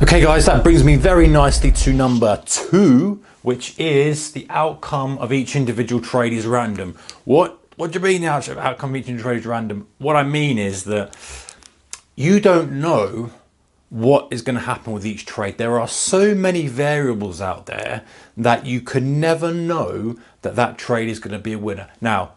Okay guys, that brings me very nicely to number 2, which is the outcome of each individual trade is random. What do you mean the outcome of each individual trade is random? What I mean is that you don't know what is going to happen with each trade. There are so many variables out there that you can never know that that trade is going to be a winner. Now,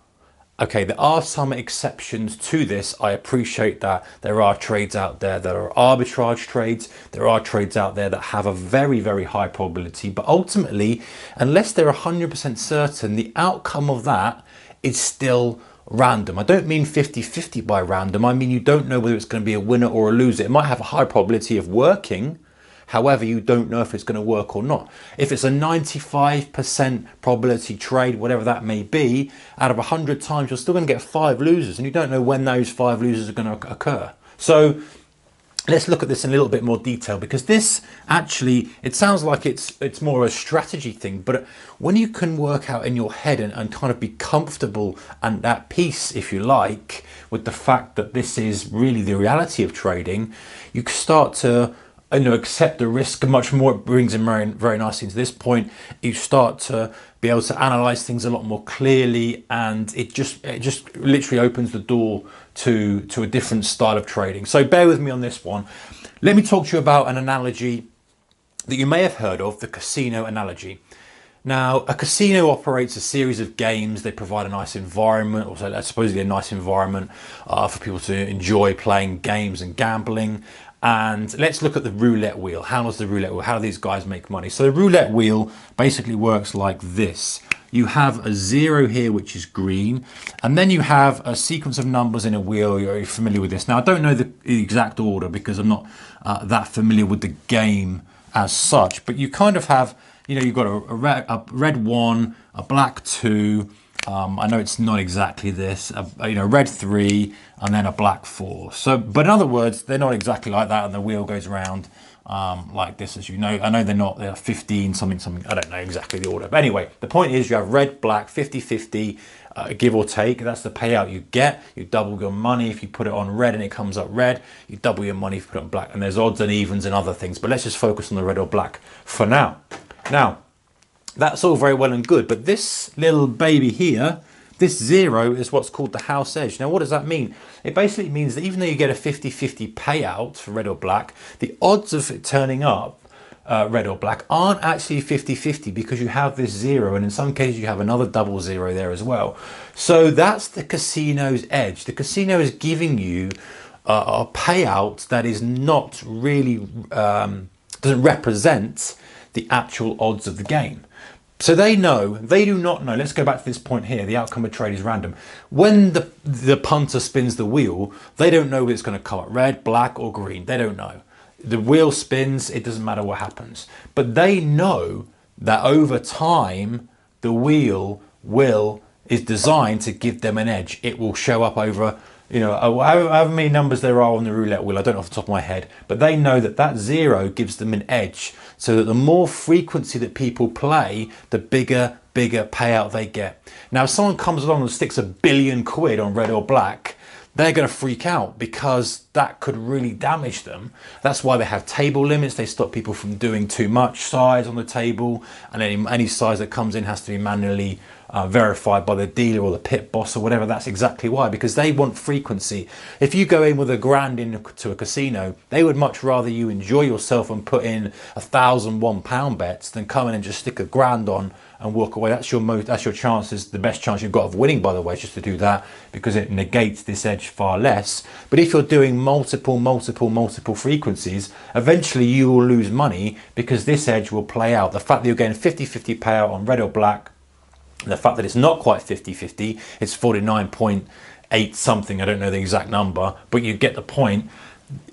okay, there are some exceptions to this. I appreciate that there are trades out there that are arbitrage trades. There are trades out there that have a very, very high probability. But ultimately, unless they're 100% certain, the outcome of that is still random. I don't mean 50-50 by random. I mean, you don't know whether it's going to be a winner or a loser. It might have a high probability of working. However, you don't know if it's going to work or not. If it's a 95% probability trade, whatever that may be, out of 100 times, you're still going to get 5 losers, and you don't know when those 5 losers are going to occur. So let's look at this in a little bit more detail, because this actually, it sounds like it's more a strategy thing, but when you can work out in your head and kind of be comfortable and at peace, if you like, with the fact that this is really the reality of trading, you start to accept the risk much more. It brings in very, very nicely into this point. You start to be able to analyze things a lot more clearly, and it just literally opens the door to a different style of trading. So bear with me on this one. Let me talk to you about an analogy that you may have heard of, the casino analogy. Now, a casino operates a series of games. They provide a nice environment, or supposedly a nice environment for people to enjoy playing games and gambling. And let's look at the roulette wheel. How does the roulette wheel, how do these guys make money? So the roulette wheel basically works like this. You have a 0 here, which is green, and then you have a sequence of numbers in a wheel. You're familiar with this. Now, I don't know the exact order because I'm not that familiar with the game as such, but you kind of have, you've got a red 1, a black 2, I know it's not exactly this, red 3, and then a black 4. So, but in other words, they're not exactly like that, and the wheel goes around like this, as you know. I know they're 15, something, I don't know exactly the order. But anyway, the point is you have red, black, 50-50, give or take. That's the payout you get. You double your money if you put it on red and it comes up red. You double your money if you put it on black. And there's odds and evens and other things. But let's just focus on the red or black for now. Now, that's all very well and good, but this little baby here, this 0 is what's called the house edge. Now, what does that mean? It basically means that even though you get a 50-50 payout for red or black, the odds of it turning up red or black aren't actually 50-50 because you have this 0, and in some cases you have another double 0 there as well. So that's the casino's edge. The casino is giving you a payout that is not really, doesn't represent the actual odds of the game. So they do not know. Let's go back to this point here. The outcome of trade is random. When the punter spins the wheel, they don't know whether it's going to come up red, black, or green. They don't know. The wheel spins. It doesn't matter what happens. But they know that over time, the wheel is designed to give them an edge. It will show up over, however many numbers there are on the roulette wheel. I don't know off the top of my head, but they know that 0 gives them an edge, so that the more frequency that people play, the bigger payout they get. Now, if someone comes along and sticks £1 billion on red or black, they're going to freak out because that could really damage them. That's why they have table limits. They stop people from doing too much size on the table, and any size that comes in has to be manually verified by the dealer or the pit boss or whatever. That's exactly why, because they want frequency. If you go in with £1,000 into a casino, they would much rather you enjoy yourself and put in 1,000 £1 bets than come in and just stick £1,000 on and walk away. That's your chances, the best chance you've got of winning, by the way, is just to do that, because it negates this edge far less. But if you're doing multiple frequencies, eventually you will lose money because this edge will play out. The fact that you're getting 50-50 payout on red or black, the fact that it's not quite 50-50, it's 49.8 something, I don't know the exact number, but you get the point.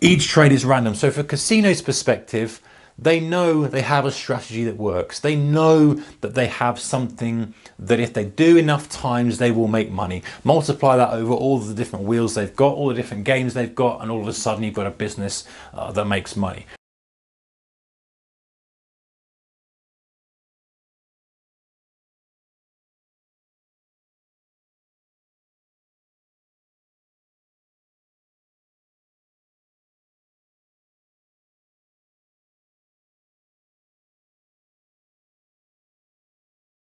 Each trade is random. So for casino's perspective, they know they have a strategy that works. They know that they have something that if they do enough times, they will make money. Multiply that over all the different wheels they've got, all the different games they've got, and all of a sudden you've got a business that makes money.